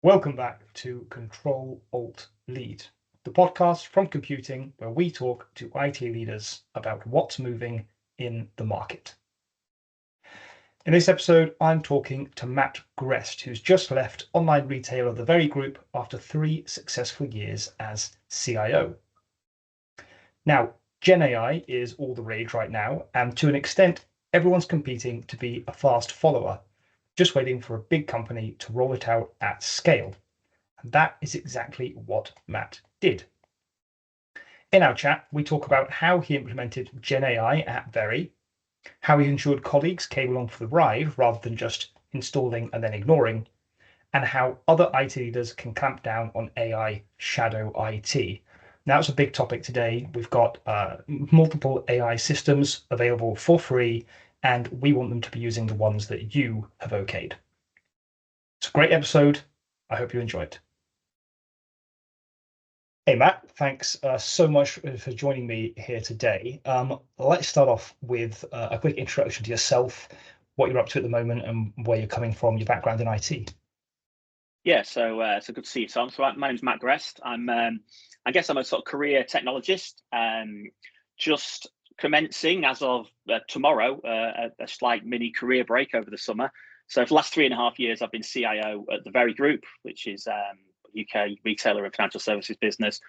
Welcome back to Control Alt Lead, the podcast from computing where we talk to IT leaders about what's moving in the market. In this episode, I'm talking to Matt Grest, who's just left online retailer The Very Group after 3 successful years as CIO. Now, Gen AI is all the rage right now, and to an extent, everyone's competing to be a fast follower, just waiting for a big company to roll it out at scale. And that is exactly what Matt did. In our chat, we talk about how he implemented Gen AI at Very, how he ensured colleagues came along for the ride rather than just installing and then ignoring, and how other IT leaders can clamp down on AI shadow IT. Now, it's a big topic today. We've got multiple AI systems available for free, and we want them to be using the ones that you have okayed. It's a great episode. I hope you enjoy it. Hey, Matt, thanks so much for joining me here today. Let's start off with a quick introduction to yourself, what you're up to at the moment, and where you're coming from, your background in IT. Yeah, so good to see you, Tom. So my name's Matt Grest. I guess I'm a sort of career technologist, just commencing as of tomorrow, a slight mini career break over the summer. So for the last 3.5 years, I've been CIO at the Very Group, which is UK retailer and financial services business.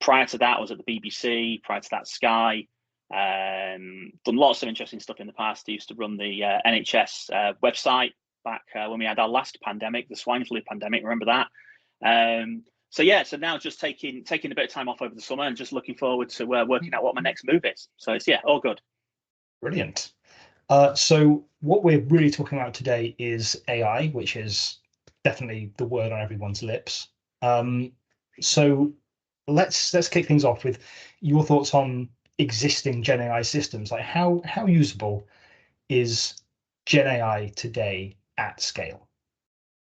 Prior to that, I was at the BBC. Prior to that, Sky. Done lots of interesting stuff in the past. I used to run the NHS website back when we had our last pandemic, the swine flu pandemic. Remember that? So now just taking a bit of time off over the summer and just looking forward to working out what my next move is. So it's all good. Brilliant. So what we're really talking about today is AI, which is definitely the word on everyone's lips. So let's kick things off with your thoughts on existing Gen AI systems. Like how usable is Gen AI today at scale?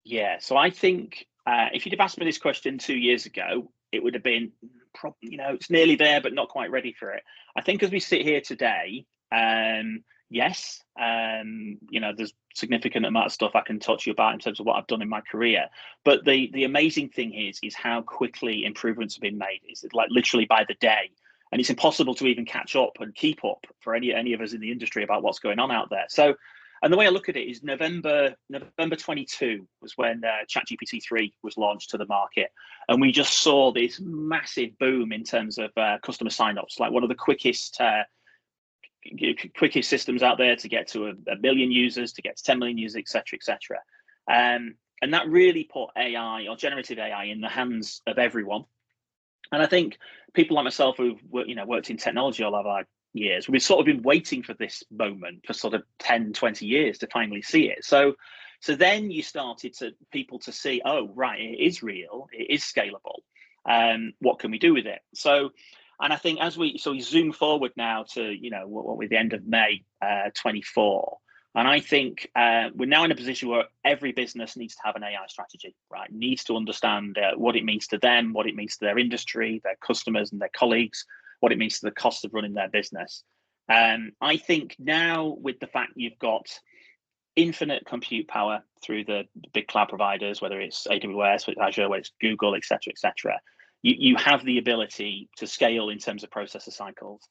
Yeah, so I think if you'd have asked me this question 2 years ago, it would have been probably, it's nearly there, but not quite ready for it. I think as we sit here today, yes, there's significant amount of stuff I can talk to you about in terms of what I've done in my career. But the amazing thing is how quickly improvements have been made. It's like literally by the day. And it's impossible to even catch up and keep up for any of us in the industry about what's going on out there. So, and the way I look at it is November 22 was when ChatGPT 3 was launched to the market. And we just saw this massive boom in terms of customer signups, like one of the quickest systems out there to get to a million users, to get to 10 million users, etc., etc. And that really put AI or generative AI in the hands of everyone. And I think people like myself who've worked in technology all of our years, we've sort of been waiting for this moment for sort of 10, 20 years to finally see it. So then you started people to see, oh, right, it is real, it is scalable. What can we do with it? And I think as we zoom forward now to, what we're the end of May 24. And I think we're now in a position where every business needs to have an AI strategy, right? Needs to understand what it means to them, what it means to their industry, their customers and their colleagues, what it means to the cost of running their business. I think now with the fact you've got infinite compute power through the big cloud providers, whether it's AWS, whether it's Azure, whether it's Google, et cetera, you have the ability to scale in terms of processor cycles.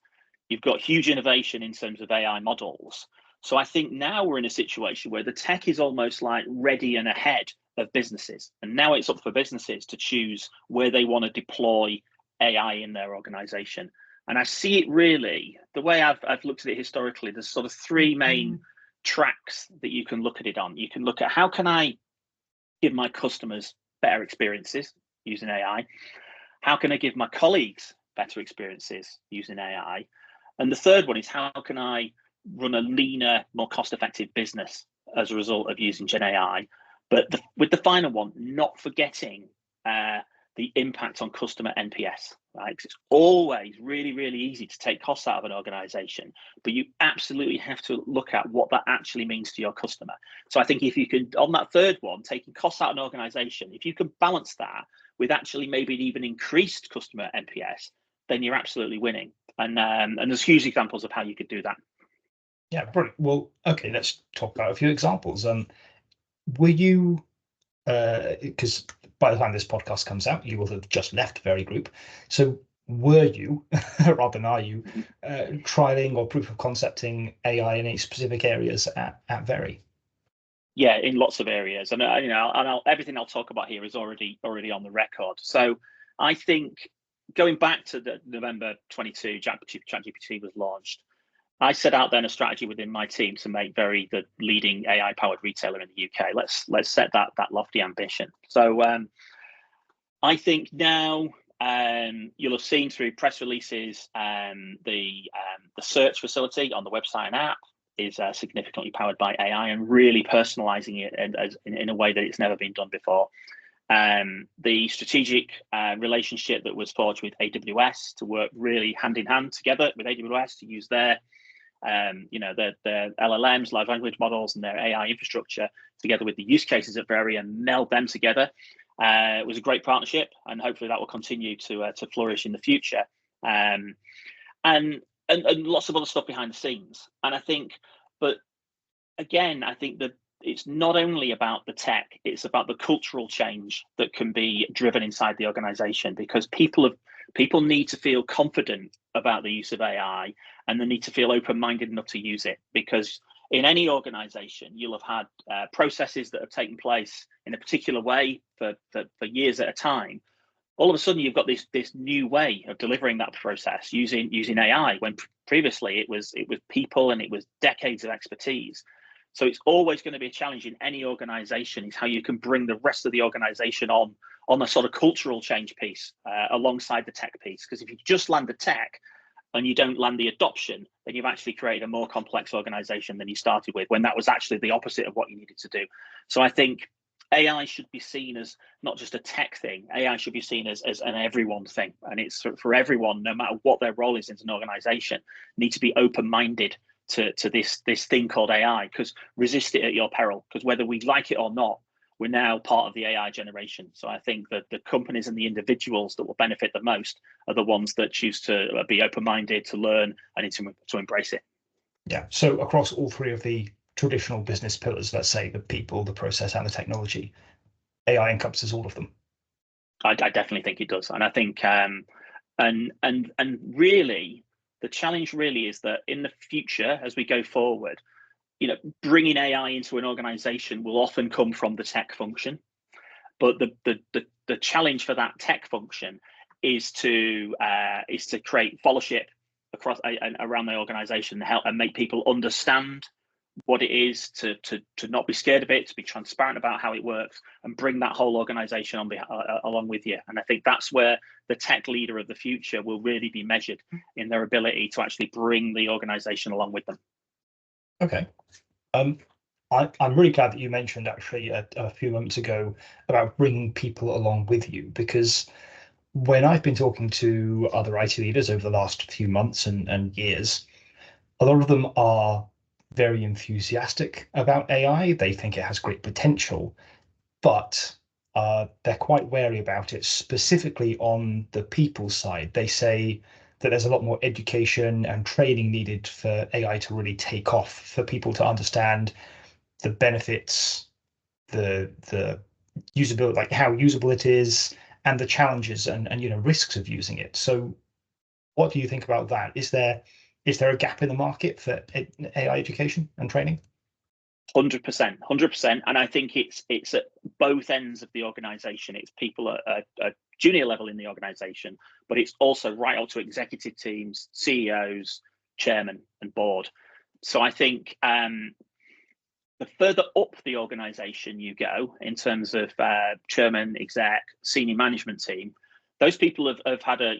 You've got huge innovation in terms of AI models. So I think now we're in a situation where the tech is almost like ready and ahead of businesses. And now it's up for businesses to choose where they want to deploy AI in their organization. And I see it really, the way I've looked at it historically, there's sort of 3 main tracks that you can look at it on. You can look at how can I give my customers better experiences using AI? How can I give my colleagues better experiences using AI? And the third one is how can I run a leaner, more cost-effective business as a result of using Gen AI? But with the final one, not forgetting the impact on customer NPS, right? Because it's always really, really easy to take costs out of an organization, but you absolutely have to look at what that actually means to your customer. So I think if you can, on that third one, taking costs out of an organization, if you can balance that with actually maybe even increased customer NPS, then you're absolutely winning. And there's huge examples of how you could do that. Yeah, brilliant. Well, okay, let's talk about a few examples. Were you, because by the time this podcast comes out, you will have just left Very Group. So were you, rather than are you, trialing or proof of concepting AI in any specific areas at Very? Yeah, in lots of areas, and everything I'll talk about here is already on the record. So I think going back to the November 22, ChatGPT was launched. I set out then a strategy within my team to make Very the leading AI-powered retailer in the UK. Let's set that lofty ambition. So I think now you'll have seen through press releases the search facility on the website and app is significantly powered by AI and really personalizing it in a way that it's never been done before. The strategic relationship that was forged with AWS to work really hand in hand together with AWS to use their LLMs, large language models, and their AI infrastructure together with the use cases at Very and meld them together. It was a great partnership, and hopefully that will continue to flourish in the future. And lots of other stuff behind the scenes. And I think, but again, I think that it's not only about the tech, it's about the cultural change that can be driven inside the organization, because people need to feel confident about the use of AI, and they need to feel open-minded enough to use it, because in any organization, you'll have had processes that have taken place in a particular way for years at a time. All of a sudden, you've got this new way of delivering that process using AI, when previously it was people and it was decades of expertise. So it's always going to be a challenge in any organization, is how you can bring the rest of the organization on a sort of cultural change piece alongside the tech piece. Because if you just land the tech and you don't land the adoption, then you've actually created a more complex organization than you started with, when that was actually the opposite of what you needed to do. So I think AI should be seen as not just a tech thing. AI should be seen as an everyone thing. And it's for everyone, no matter what their role is in an organization, need to be open-minded to this thing called AI, because resist it at your peril, because whether we like it or not, we're now part of the AI generation. So I think that the companies and the individuals that will benefit the most are the ones that choose to be open-minded, to learn, and to embrace it. Yeah. So across all three of the traditional business pillars, let's say the people, the process, and the technology, AI encompasses all of them. I definitely think it does, and I think and really the challenge really is that in the future, as we go forward, bringing AI into an organization will often come from the tech function, but the challenge for that tech function is to create followership across and around the organization, and make people understand what it is, to not be scared of it, to be transparent about how it works, and bring that whole organization along with you. And I think that's where the tech leader of the future will really be measured, in their ability to actually bring the organization along with them. Okay. I'm really glad that you mentioned actually a few moments ago about bringing people along with you, because when I've been talking to other IT leaders over the last few months and years, a lot of them are very enthusiastic about AI. They think it has great potential, but they're quite wary about it, specifically on the people side. They say that there's a lot more education and training needed for AI to really take off, for people to understand the benefits, the usability, like how usable it is, and the challenges and risks of using it. So what do you think about that? Is there a gap in the market for AI education and training? 100%, and I think it's at both ends of the organization. It's people at a junior level in the organization, but it's also right up to executive teams, CEOs, chairman, and board. So I think the further up the organization you go in terms of chairman, exec, senior management team, those people have had a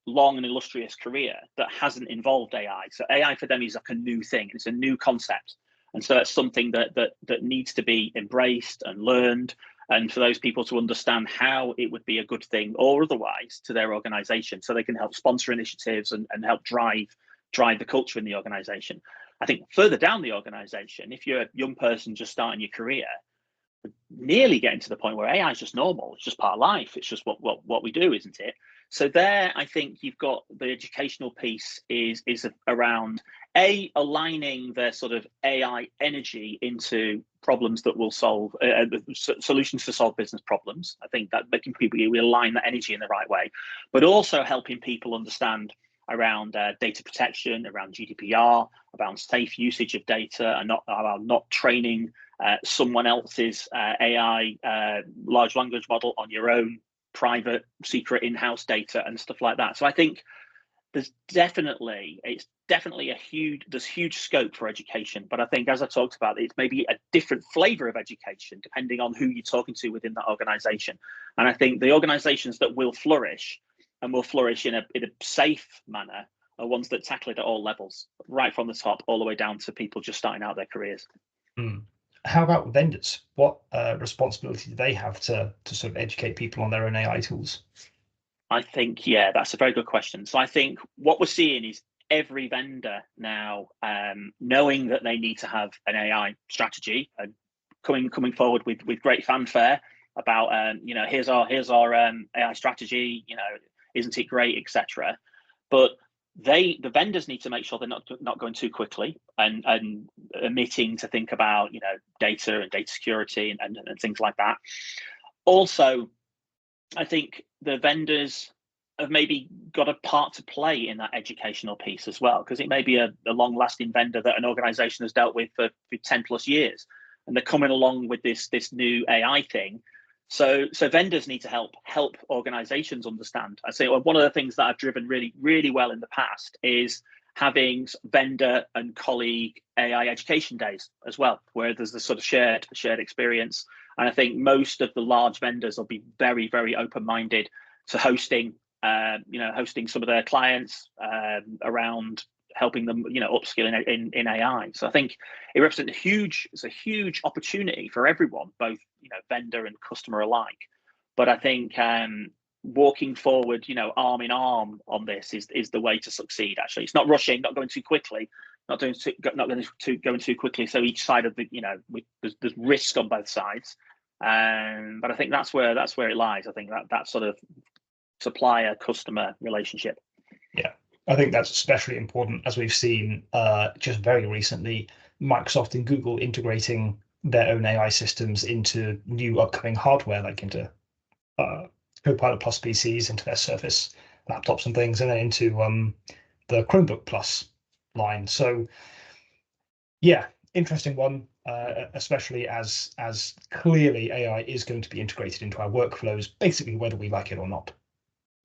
long and illustrious career that hasn't involved AI. So AI for them is like a new thing. It's a new concept. And so that's something that needs to be embraced and learned, and for those people to understand how it would be a good thing or otherwise to their organization, so they can help sponsor initiatives and help drive the culture in the organization. I think further down the organization, if you're a young person just starting your career, nearly getting to the point where AI is just normal. It's just part of life. It's just what we do, isn't it? So there, I think you've got the educational piece is around aligning their sort of AI energy into problems that will solve solutions to solve business problems. I think that making people align that energy in the right way, but also helping people understand around data protection, around GDPR, around safe usage of data, and not training someone else's AI large language model on your own private, secret in-house data and stuff like that. So I think there's definitely huge scope for education, but I think, as I talked about, it's maybe a different flavor of education depending on who you're talking to within that organization. And I think the organizations that will flourish and will flourish in a safe manner are ones that tackle it at all levels, right from the top all the way down to people just starting out their careers. How about vendors? What responsibility do they have to sort of educate people on their own AI tools? I think, yeah, that's a very good question. So I think what we're seeing is every vendor now knowing that they need to have an AI strategy and coming forward with great fanfare about here's our AI strategy, isn't it great, etc. But the vendors need to make sure they're not going too quickly and omitting to think about data and data security and things like that. Also, I think the vendors have maybe got a part to play in that educational piece as well, because it may be a long-lasting vendor that an organization has dealt with for 10 plus years, and they're coming along with this new AI thing. So vendors need to help organizations understand. I say one of the things that I've driven really, really well in the past is having vendor and colleague AI education days as well, where there's this sort of shared experience. And I think most of the large vendors will be very, very open-minded to hosting some of their clients around helping them, upskilling in AI. So I think it represents a huge opportunity for everyone, both vendor and customer alike. But I think walking forward, arm in arm on this is the way to succeed. Actually, it's not rushing, not going too quickly, not going too quickly. So each side of the, there's risk on both sides. But I think that's where it lies. I think that sort of supplier customer relationship. Yeah, I think that's especially important, as we've seen just very recently, Microsoft and Google integrating their own AI systems into new upcoming hardware, like into Copilot Plus PCs, into their Surface laptops and things, and then into the Chromebook Plus line. So yeah, interesting one, especially as clearly AI is going to be integrated into our workflows, basically whether we like it or not.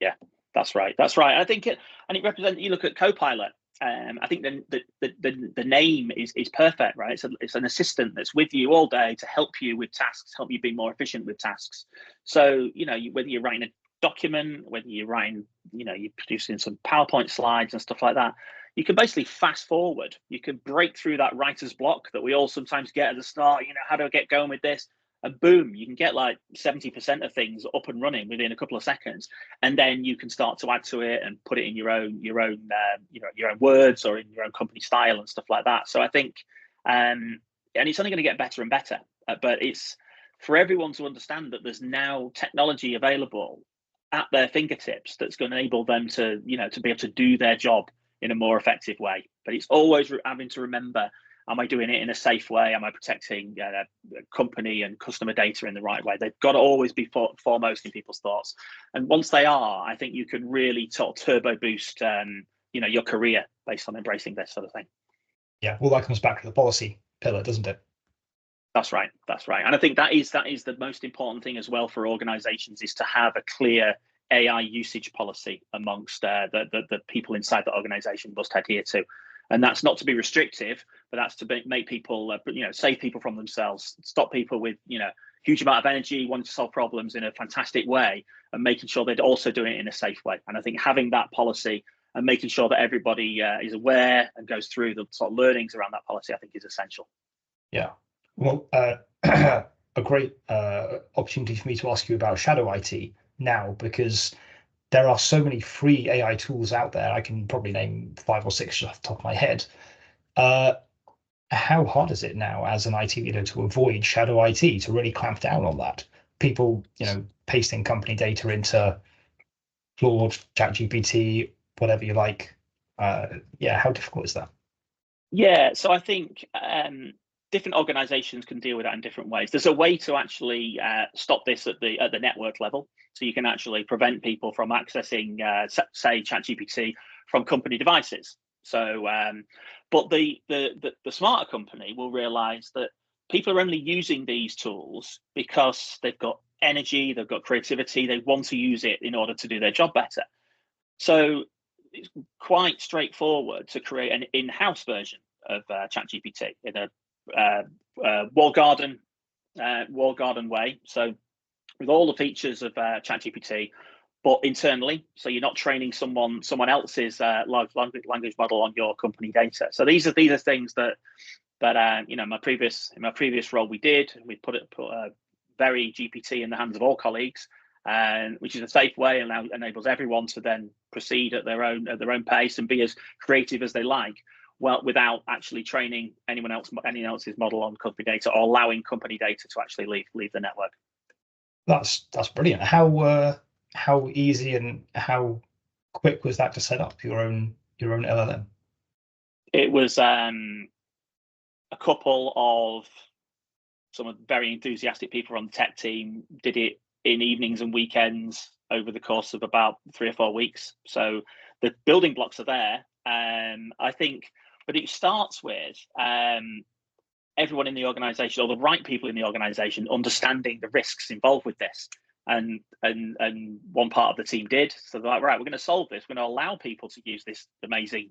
Yeah, that's right. I think it represents. You look at Copilot. I think the name is perfect, right? It's an assistant that's with you all day to help you with tasks, help you be more efficient with tasks. So whether you're writing a document, whether you're writing, you're producing some PowerPoint slides and stuff like that, you can basically fast forward. You can break through that writer's block that we all sometimes get at the start. How do I get going with this? And boom, you can get like 70% of things up and running within a couple of seconds, and then you can start to add to it and put it in your own words or in your own company style and stuff like that. So I think, and it's only going to get better and better. But it's for everyone to understand that there's now technology available at their fingertips that's going to enable them to to be able to do their job in a more effective way. But it's always having to remember, am I doing it in a safe way? Am I protecting company and customer data in the right way? They've got to always be foremost in people's thoughts. And once they are, I think you can really sort of turbo boost your career based on embracing this sort of thing. Yeah, well, that comes back to the policy pillar, doesn't it? That's right. And I think that is the most important thing as well for organizations, is to have a clear AI usage policy amongst the people inside the organization must adhere to. And that's not to be restrictive, but that's to make people, save people from themselves, stop people with, huge amount of energy, wanting to solve problems in a fantastic way, and making sure they're also doing it in a safe way. And I think having that policy and making sure that everybody is aware and goes through the sort of learnings around that policy, I think is essential. Yeah. Well, a great opportunity for me to ask you about shadow IT now, because there are so many free AI tools out there. I can probably name 5 or 6 off the top of my head. How hard is it now as an IT leader to avoid shadow IT, to really clamp down on that? People, pasting company data into Claude, ChatGPT, whatever you like. How difficult is that? Yeah, so I think different organizations can deal with that in different ways. There's a way to actually stop this at the network level. So you can actually prevent people from accessing, say, ChatGPT from company devices. So, but the smarter company will realize that people are only using these tools because they've got energy, they've got creativity, they want to use it in order to do their job better. So it's quite straightforward to create an in-house version of ChatGPT in a walled garden way. So with all the features of ChatGPT, but internally, so you're not training someone else's large language model on your company data. So these are things that in my previous role we put very GPT in the hands of all colleagues, and which is a safe way and now enables everyone to then proceed at their own pace and be as creative as they like, well, without actually training anyone else's model on company data or allowing company data to actually leave the network. That's brilliant. How easy and how quick was that to set up your own LLM? It was a couple of some very enthusiastic people on the tech team did it in evenings and weekends over the course of about 3 or 4 weeks. So the building blocks are there. I think, but it starts with everyone in the organization, or the right people in the organization, understanding the risks involved with this. And one part of the team did. So they're like, right, we're going to solve this. We're going to allow people to use this amazing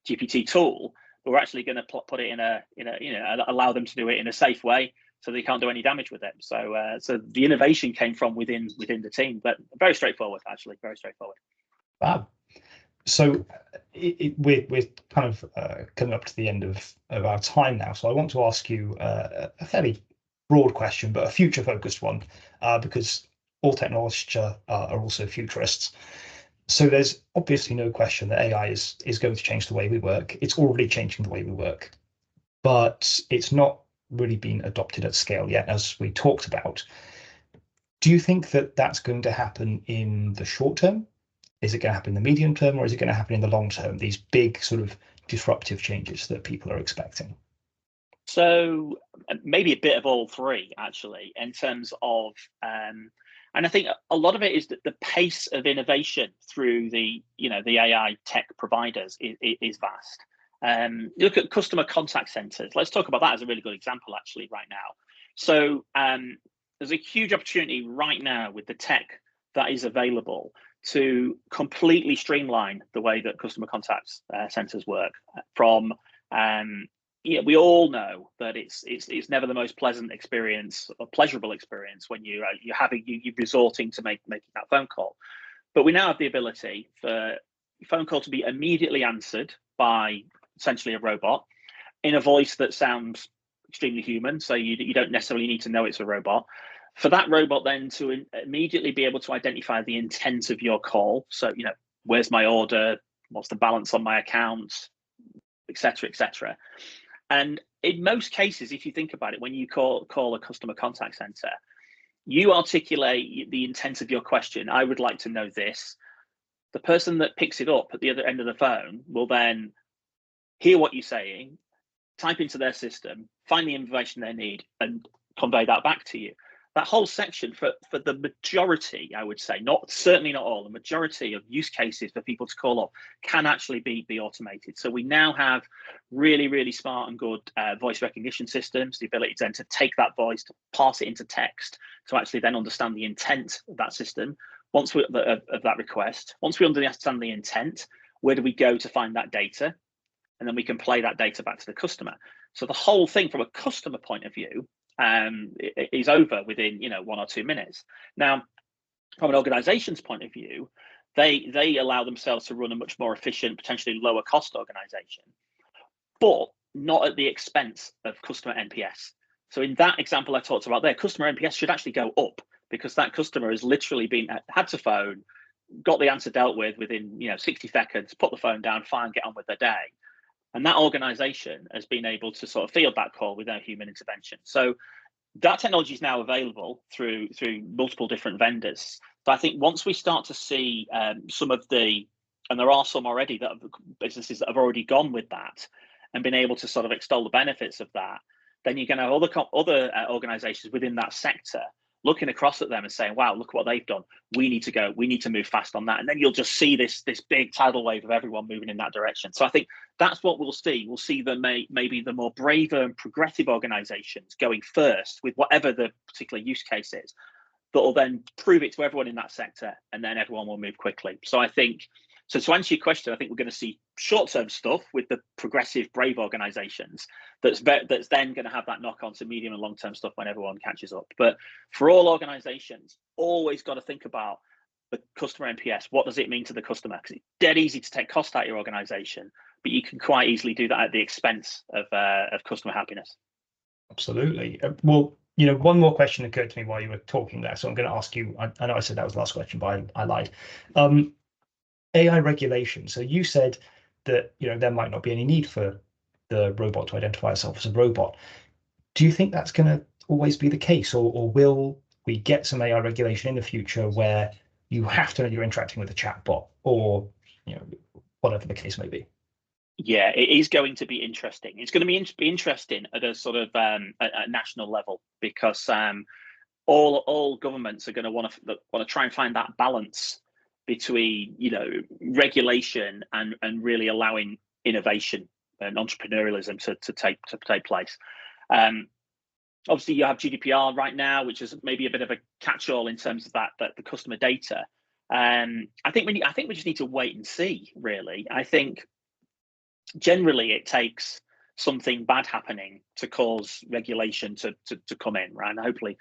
GPT tool, but we're actually going to put it in a allow them to do it in a safe way, so they can't do any damage with it. So the innovation came from within the team, but very straightforward, actually, very straightforward. Wow. So we're kind of coming up to the end of our time now. So I want to ask you a fairly broad question, but a future focused one, because all technologists are also futurists. So there's obviously no question that AI is going to change the way we work. It's already changing the way we work, but it's not really been adopted at scale yet, as we talked about. Do you think that that's going to happen in the short term? Is it going to happen in the medium term, or is it going to happen in the long term? These big sort of disruptive changes that people are expecting. So maybe a bit of all three, actually, in terms of, and I think a lot of it is that the pace of innovation through the AI tech providers is vast. Look at customer contact centers. Let's talk about that as a really good example, actually, right now. So there's a huge opportunity right now with the tech that is available to completely streamline the way that customer contact centers work. From we all know that it's never the most pleasant experience or pleasurable experience when you're resorting to making that phone call. But we now have the ability for your phone call to be immediately answered by essentially a robot in a voice that sounds extremely human. So you don't necessarily need to know it's a robot. For that robot then to immediately be able to identify the intent of your call. So, where's my order? What's the balance on my account? Et cetera, et cetera. And in most cases, if you think about it, when you call a customer contact center, you articulate the intent of your question. I would like to know this. The person that picks it up at the other end of the phone will then hear what you're saying, type into their system, find the information they need, and convey that back to you. That whole section for the majority, I would say, certainly not all, the majority of use cases for people to call up can actually be automated. So we now have really, really smart and good voice recognition systems, the ability then to take that voice, to pass it into text, to actually then understand the intent of that system. Of that request, once we understand the intent, where do we go to find that data? And then we can play that data back to the customer. So the whole thing from a customer point of view is over within 1 or 2 minutes. Now, from an organization's point of view, they allow themselves to run a much more efficient, potentially lower cost organization, but not at the expense of customer NPS. So in that example I talked about there, customer NPS should actually go up, because that customer has literally had to phone, got the answer dealt with within 60 seconds, put the phone down, fine, get on with their day. And that organization has been able to sort of field that call without human intervention. So that technology is now available through multiple different vendors. So I think once we start to see some of and there are some already, businesses that have already gone with that, and been able to sort of extol the benefits of that, then you're going to have other organizations within that sector looking across at them and saying, wow, look what they've done. We need to move fast on that. And then you'll just see this big tidal wave of everyone moving in that direction. So I think that's what we'll see. We'll see maybe the more braver and progressive organizations going first with whatever the particular use case is, that will then prove it to everyone in that sector, and then everyone will move quickly. So I think, so to answer your question, I think we're going to see short-term stuff with the progressive, brave organizations that's then going to have that knock-on to medium and long-term stuff when everyone catches up. But for all organizations, always got to think about the customer NPS. What does it mean to the customer? Because it's dead easy to take cost out of your organization, but you can quite easily do that at the expense of customer happiness. Absolutely. Well, one more question occurred to me while you were talking there, so I'm going to ask you. I know I said that was the last question, but I lied. AI regulation. So you said that there might not be any need for the robot to identify itself as a robot. Do you think that's going to always be the case, or will we get some AI regulation in the future where you have to know you're interacting with a chatbot, or whatever the case may be? Yeah, it is going to be interesting. It's going to be interesting at a sort of a national level, because all governments are going to want to try and find that balance between regulation and really allowing innovation and entrepreneurialism to take place. Obviously, you have GDPR right now, which is maybe a bit of a catch-all in terms of that the customer data. I think we just need to wait and see. Really, I think generally it takes something bad happening to cause regulation to come in, right? And hopefully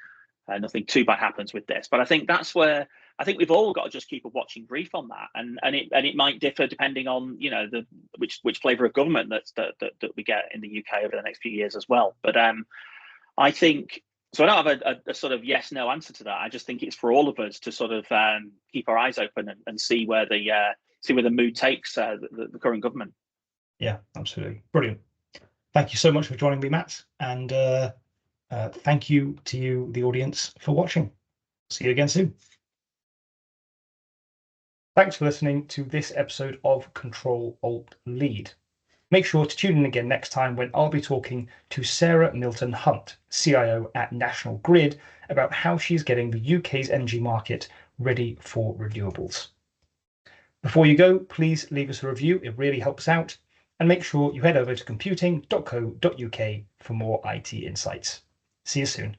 nothing too bad happens with this. But I think that's where I think we've all got to just keep a watching brief on that, and it might differ depending on which flavour of government that we get in the UK over the next few years as well. But I think so. I don't have a sort of yes no answer to that. I just think it's for all of us to sort of keep our eyes open and see where the mood takes the current government. Yeah, absolutely. Brilliant. Thank you so much for joining me, Matt. And thank you to you, the audience, for watching. See you again soon. Thanks for listening to this episode of Control Alt Lead. Make sure to tune in again next time when I'll be talking to Sarah Milton Hunt, CIO at National Grid, about how she's getting the UK's energy market ready for renewables. Before you go, please leave us a review. It really helps out. And make sure you head over to computing.co.uk for more IT insights. See you soon.